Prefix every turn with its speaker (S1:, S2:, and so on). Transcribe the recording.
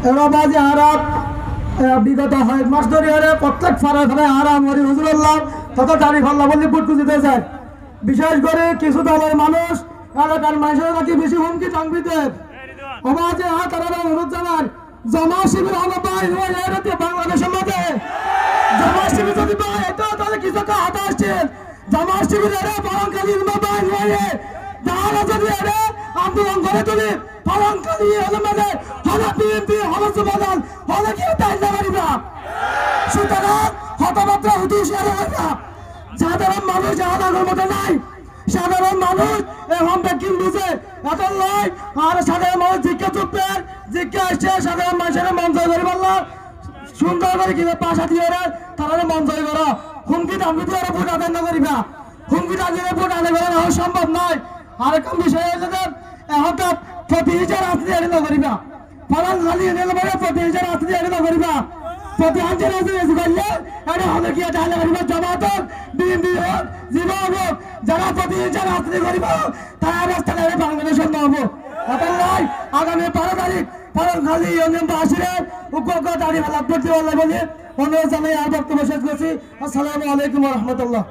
S1: এরা বাজে আরাম বিগত 6 মাস ধরে প্রত্যেক ফাড়ায় ফাড়ায় আরাম হরি হুজুরুল্লাহ তত তারিখ আল্লাহ বলে পুটকু দিতে যায়। বিশেষ করে কিছু দলের মানুষ এলাকার মানুষের নাকি বেশি হুমকি টাঙ্গিতে অবাজে তারা অনুরোধ জানান জমা শিবির হলো ভাই বাংলাদেশের মধ্যে জমা শিবির যদি ভাই এটা তাহলে কিছু হাত আসছেন জমা শিবিরের পালনকালীন মোবাইল হয়ে যারা যদি আন্দোলন করে তুলি পালনকালী হলে মানে হলো বিএনপি হলো যুবদল হলো কি তাই না পারিবা। সুতরাং হতমাত্রা হুতুশিয়ার হইবা সাধারণ মানুষ আদালতের মতো নাই। সাধারণ মানুষ এখন ব্যাকিং বুঝে এত নয় আর সাধারণ মানুষ জিজ্ঞা চুপবে জিজ্ঞা আসছে সাধারণ মানুষের মন জয় করি বললো সুন্দর করে কিনে পাশা দিয়ে তারা মন জয় করো হুমকি টাঙ্গি দিয়ে ভোট আদায় না করিবা হুমকি টাঙ্গিয়ে ভোট আদায় করা সম্ভব নয়। আরেকটা বিষয় হচ্ছে এখন তো প্রতি হাজার রাত্রি আগে করিবা ফলন খালি এনে প্রতি হাজার রাত্রি আগে করিবা প্রতি হাজার রাত্রি করলে এটা হবে কি তাহলে করিবা জমাত বিএনপি হোক জীবন হোক যারা প্রতি হাজার রাত্রি করিব তারা রাস্তায় বাংলাদেশের নহব এখন নয় আগামী 12 তারিখ ফলন খালি ইউনিয়ন বাসীরে উপজ্ঞ দাঁড়িয়ে লাভ করতে বলে বলে অনুরোধ জানাই আর বক্তব্য শেষ করছি। আসসালামু আলাইকুম রহমতুল্লাহ।